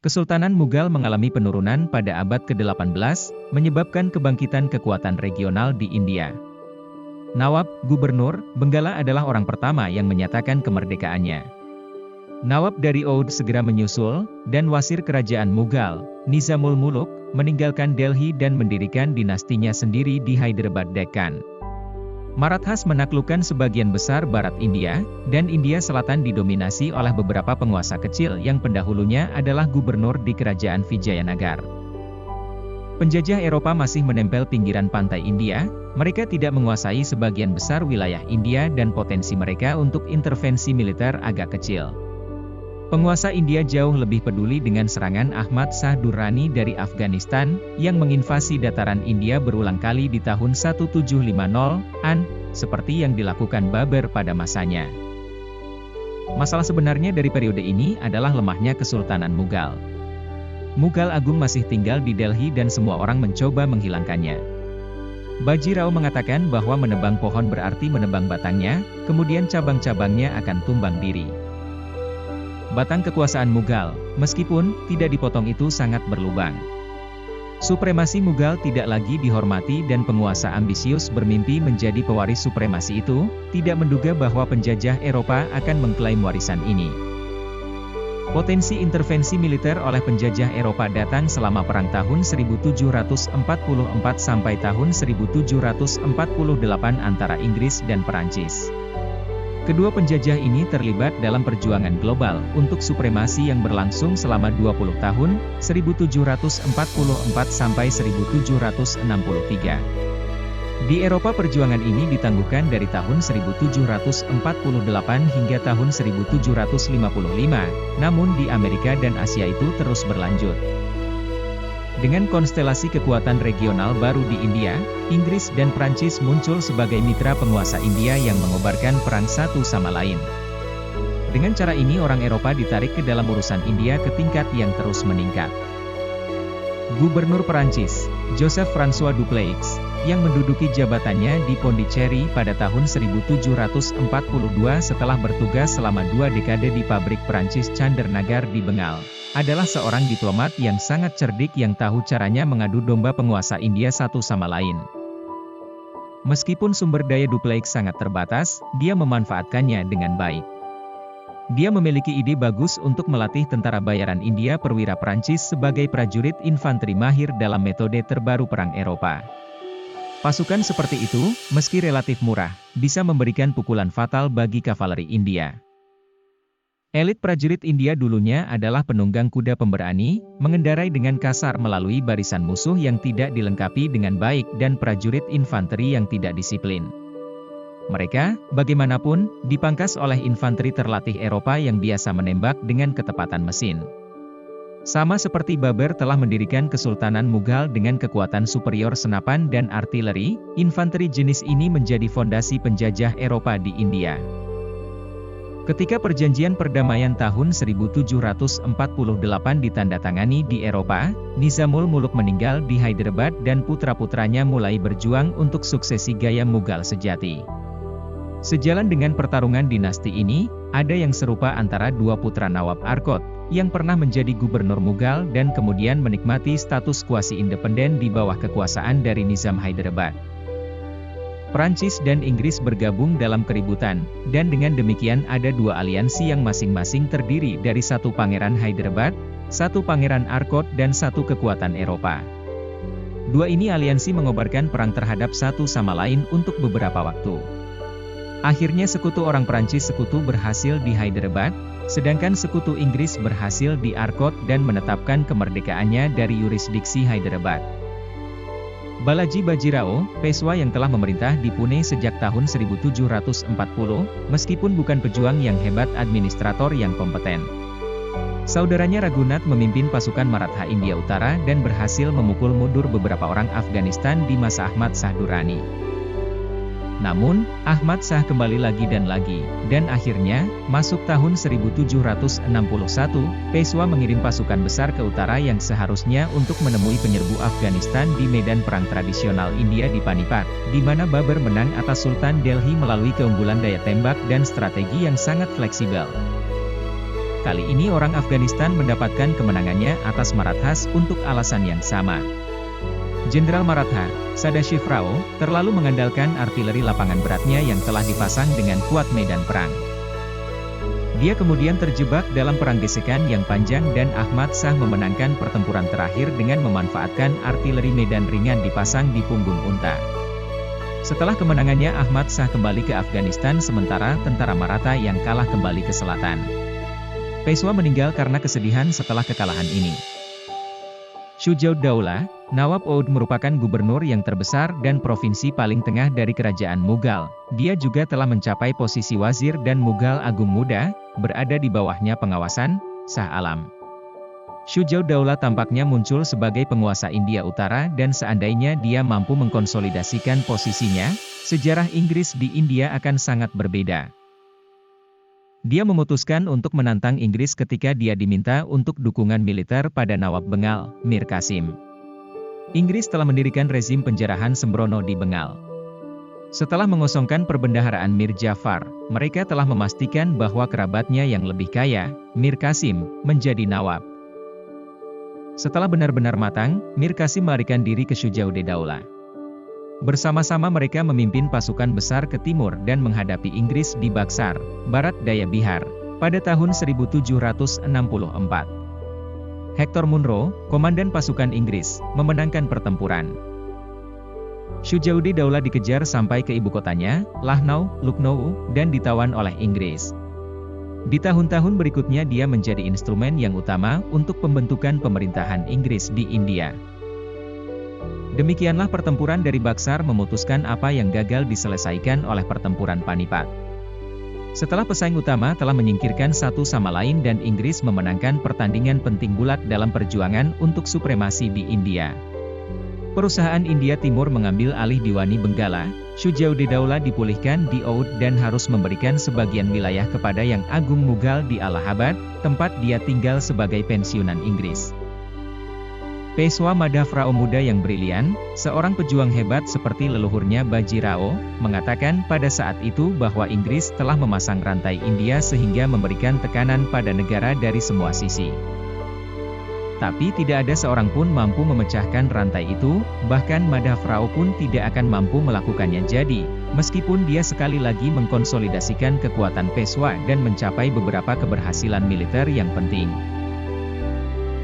Kesultanan Mughal mengalami penurunan pada abad ke-18, menyebabkan kebangkitan kekuatan regional di India. Nawab, Gubernur, Benggala adalah orang pertama yang menyatakan kemerdekaannya. Nawab dari Oudh segera menyusul, dan wasir kerajaan Mughal, Nizamul Muluk, meninggalkan Delhi dan mendirikan dinastinya sendiri di Hyderabad Deccan. Marathas menaklukkan sebagian besar barat India, dan India Selatan didominasi oleh beberapa penguasa kecil yang pendahulunya adalah gubernur di kerajaan Vijayanagar. Penjajah Eropa masih menempel pinggiran pantai India, mereka tidak menguasai sebagian besar wilayah India dan potensi mereka untuk intervensi militer agak kecil. Penguasa India jauh lebih peduli dengan serangan Ahmad Shah Durrani dari Afghanistan, yang menginvasi dataran India berulang kali di tahun 1750-an, seperti yang dilakukan Babur pada masanya. Masalah sebenarnya dari periode ini adalah lemahnya Kesultanan Mughal. Mughal Agung masih tinggal di Delhi dan semua orang mencoba menghilangkannya. Baji Rao mengatakan bahwa menebang pohon berarti menebang batangnya, kemudian cabang-cabangnya akan tumbang diri. Batang kekuasaan Mughal, meskipun tidak dipotong itu sangat berlubang. Supremasi Mughal tidak lagi dihormati dan penguasa ambisius bermimpi menjadi pewaris supremasi itu, tidak menduga bahwa penjajah Eropa akan mengklaim warisan ini. Potensi intervensi militer oleh penjajah Eropa datang selama perang tahun 1744 sampai tahun 1748 antara Inggris dan Perancis. Kedua penjajah ini terlibat dalam perjuangan global untuk supremasi yang berlangsung selama 20 tahun, 1744 sampai 1763. Di Eropa perjuangan ini ditangguhkan dari tahun 1748 hingga tahun 1755, namun di Amerika dan Asia itu terus berlanjut. Dengan konstelasi kekuatan regional baru di India, Inggris dan Prancis muncul sebagai mitra penguasa India yang mengobarkan perang satu sama lain. Dengan cara ini orang Eropa ditarik ke dalam urusan India ke tingkat yang terus meningkat. Gubernur Perancis, Joseph François Dupleix, yang menduduki jabatannya di Pondicherry pada tahun 1742 setelah bertugas selama 2 dekade di pabrik Perancis Chandernagар di Bengal, adalah seorang diplomat yang sangat cerdik yang tahu caranya mengadu domba penguasa India satu sama lain. Meskipun sumber daya Dupleix sangat terbatas, dia memanfaatkannya dengan baik. Dia memiliki ide bagus untuk melatih tentara bayaran India perwira Prancis sebagai prajurit infanteri mahir dalam metode terbaru perang Eropa. Pasukan seperti itu, meski relatif murah, bisa memberikan pukulan fatal bagi kavaleri India. Elit prajurit India dulunya adalah penunggang kuda pemberani, mengendarai dengan kasar melalui barisan musuh yang tidak dilengkapi dengan baik dan prajurit infanteri yang tidak disiplin. Mereka, bagaimanapun, dipangkas oleh infanteri terlatih Eropa yang biasa menembak dengan ketepatan mesin. Sama seperti Babur telah mendirikan Kesultanan Mughal dengan kekuatan superior senapan dan artileri, infanteri jenis ini menjadi fondasi penjajah Eropa di India. Ketika perjanjian perdamaian tahun 1748 ditandatangani di Eropa, Nizamul Muluk meninggal di Hyderabad dan putra-putranya mulai berjuang untuk suksesi gaya Mughal sejati. Sejalan dengan pertarungan dinasti ini, ada yang serupa antara dua putra Nawab Arcot, yang pernah menjadi gubernur Mughal dan kemudian menikmati status kuasi independen di bawah kekuasaan dari Nizam Hyderabad. Prancis dan Inggris bergabung dalam keributan, dan dengan demikian ada dua aliansi yang masing-masing terdiri dari satu pangeran Hyderabad, satu pangeran Arcot dan satu kekuatan Eropa. Dua ini aliansi mengobarkan perang terhadap satu sama lain untuk beberapa waktu. Akhirnya sekutu orang Prancis sekutu berhasil di Hyderabad, sedangkan sekutu Inggris berhasil di Arcot dan menetapkan kemerdekaannya dari yurisdiksi Hyderabad. Balaji Bajirao, Peshwa yang telah memerintah di Pune sejak tahun 1740, meskipun bukan pejuang yang hebat, administrator yang kompeten. Saudaranya Raghunath memimpin pasukan Maratha India Utara dan berhasil memukul mundur beberapa orang Afghanistan di masa Ahmad Shah Durrani. Namun, Ahmad Shah kembali lagi, dan akhirnya, masuk tahun 1761, Peshwa mengirim pasukan besar ke utara yang seharusnya untuk menemui penyerbu Afghanistan di medan perang tradisional India di Panipat, di mana Babur menang atas Sultan Delhi melalui keunggulan daya tembak dan strategi yang sangat fleksibel. Kali ini orang Afghanistan mendapatkan kemenangannya atas Marathas untuk alasan yang sama. Jenderal Maratha, Sadashiv Rao, terlalu mengandalkan artileri lapangan beratnya yang telah dipasang dengan kuat medan perang. Dia kemudian terjebak dalam perang gesekan yang panjang dan Ahmad Shah memenangkan pertempuran terakhir dengan memanfaatkan artileri medan ringan dipasang di punggung unta. Setelah kemenangannya Ahmad Shah kembali ke Afghanistan sementara tentara Maratha yang kalah kembali ke selatan. Peshwa meninggal karena kesedihan setelah kekalahan ini. Syuja-ud-Daulah, Nawab Oud merupakan gubernur yang terbesar dan provinsi paling tengah dari kerajaan Mughal. Dia juga telah mencapai posisi wazir dan Mughal Agung Muda, berada di bawahnya pengawasan Shah Alam. Syuja-ud-Daulah tampaknya muncul sebagai penguasa India Utara dan seandainya dia mampu mengkonsolidasikan posisinya, sejarah Inggris di India akan sangat berbeda. Dia memutuskan untuk menantang Inggris ketika dia diminta untuk dukungan militer pada Nawab Bengal, Mir Qasim. Inggris telah mendirikan rezim penjarahan sembrono di Bengal. Setelah mengosongkan perbendaharaan Mir Jafar, mereka telah memastikan bahwa kerabatnya yang lebih kaya, Mir Qasim, menjadi Nawab. Setelah benar-benar matang, Mir Qasim melarikan diri ke Syuja-ud-Daulah. Bersama-sama mereka memimpin pasukan besar ke timur dan menghadapi Inggris di Baksar, barat daya Bihar, pada tahun 1764. Hector Munro, komandan pasukan Inggris, memenangkan pertempuran. Syuja-ud-Daulah dikejar sampai ke ibu kotanya, Lucknow, dan ditawan oleh Inggris. Di tahun-tahun berikutnya dia menjadi instrumen yang utama untuk pembentukan pemerintahan Inggris di India. Demikianlah pertempuran dari Baksar memutuskan apa yang gagal diselesaikan oleh pertempuran Panipat. Setelah pesaing utama telah menyingkirkan satu sama lain dan Inggris memenangkan pertandingan penting bulat dalam perjuangan untuk supremasi di India. Perusahaan India Timur mengambil alih Diwani Benggala, Syuja-ud-Daulah dipulihkan di Oudh dan harus memberikan sebagian wilayah kepada Yang Agung Mughal di Allahabad, tempat dia tinggal sebagai pensiunan Inggris. Peshwa Madhav Rao muda yang brilian, seorang pejuang hebat seperti leluhurnya Baji Rao, mengatakan pada saat itu bahwa Inggris telah memasang rantai India sehingga memberikan tekanan pada negara dari semua sisi. Tapi tidak ada seorang pun mampu memecahkan rantai itu, bahkan Madhav Rao pun tidak akan mampu melakukannya jadi, meskipun dia sekali lagi mengkonsolidasikan kekuatan Peshwa dan mencapai beberapa keberhasilan militer yang penting.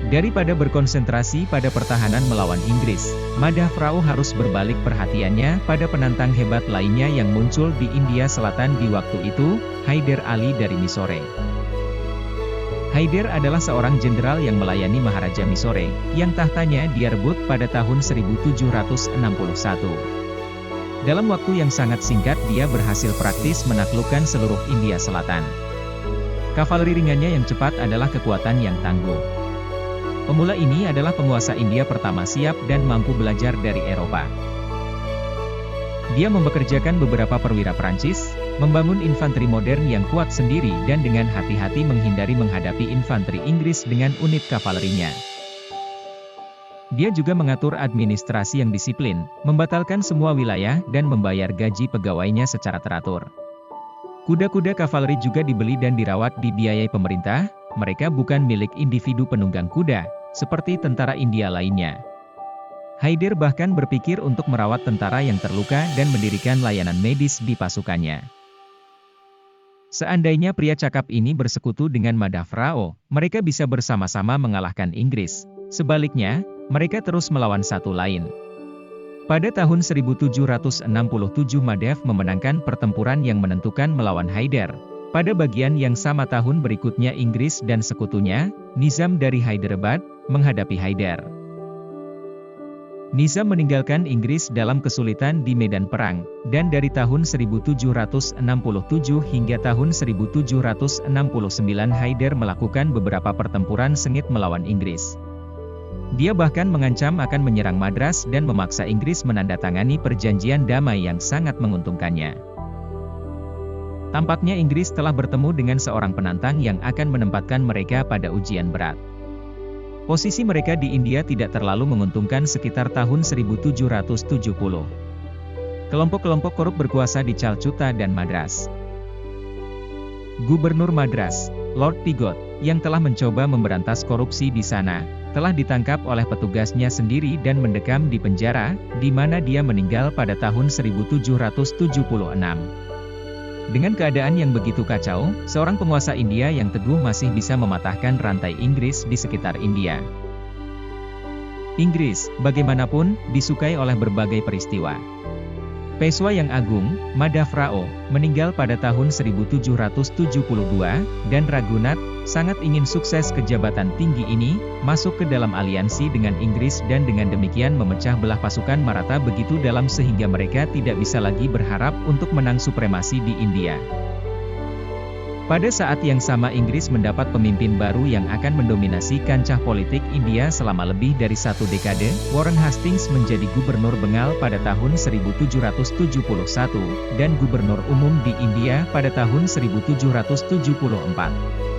Daripada berkonsentrasi pada pertahanan melawan Inggris, Madhav Rao harus berbalik perhatiannya pada penantang hebat lainnya yang muncul di India Selatan di waktu itu, Haider Ali dari Mysore. Haider adalah seorang jenderal yang melayani Maharaja Mysore, yang tahtanya dia rebut pada tahun 1761. Dalam waktu yang sangat singkat dia berhasil praktis menaklukkan seluruh India Selatan. Kavaleri ringannya yang cepat adalah kekuatan yang tangguh. Pemula ini adalah penguasa India pertama siap dan mampu belajar dari Eropa. Dia mempekerjakan beberapa perwira Prancis, membangun infanteri modern yang kuat sendiri dan dengan hati-hati menghindari menghadapi infanteri Inggris dengan unit kavalerinya. Dia juga mengatur administrasi yang disiplin, membatalkan semua wilayah dan membayar gaji pegawainya secara teratur. Kuda-kuda kavaleri juga dibeli dan dirawat dibiayai pemerintah, mereka bukan milik individu penunggang kuda, seperti tentara India lainnya. Haider bahkan berpikir untuk merawat tentara yang terluka dan mendirikan layanan medis di pasukannya. Seandainya pria cakap ini bersekutu dengan Madhav Rao, mereka bisa bersama-sama mengalahkan Inggris. Sebaliknya, mereka terus melawan satu lain. Pada tahun 1767 Madhav memenangkan pertempuran yang menentukan melawan Haider. Pada bagian yang sama tahun berikutnya Inggris dan sekutunya, Nizam dari Hyderabad, menghadapi Haider. Nizam meninggalkan Inggris dalam kesulitan di medan perang, dan dari tahun 1767 hingga tahun 1769 Haider melakukan beberapa pertempuran sengit melawan Inggris. Dia bahkan mengancam akan menyerang Madras dan memaksa Inggris menandatangani perjanjian damai yang sangat menguntungkannya. Tampaknya Inggris telah bertemu dengan seorang penantang yang akan menempatkan mereka pada ujian berat. Posisi mereka di India tidak terlalu menguntungkan sekitar tahun 1770. Kelompok-kelompok korup berkuasa di Calcutta dan Madras. Gubernur Madras, Lord Pigot, yang telah mencoba memberantas korupsi di sana, telah ditangkap oleh petugasnya sendiri dan mendekam di penjara, di mana dia meninggal pada tahun 1776. Dengan keadaan yang begitu kacau, seorang penguasa India yang teguh masih bisa mematahkan rantai Inggris di sekitar India. Inggris, bagaimanapun, disukai oleh berbagai peristiwa. Peishwa yang agung, Madhav Rao, meninggal pada tahun 1772, dan Raghunath, sangat ingin sukses ke jabatan tinggi ini, masuk ke dalam aliansi dengan Inggris dan dengan demikian memecah belah pasukan Maratha begitu dalam sehingga mereka tidak bisa lagi berharap untuk menang supremasi di India. Pada saat yang sama Inggris mendapat pemimpin baru yang akan mendominasi kancah politik India selama lebih dari 1 dekade. Warren Hastings menjadi gubernur Bengal pada tahun 1771, dan gubernur umum di India pada tahun 1774.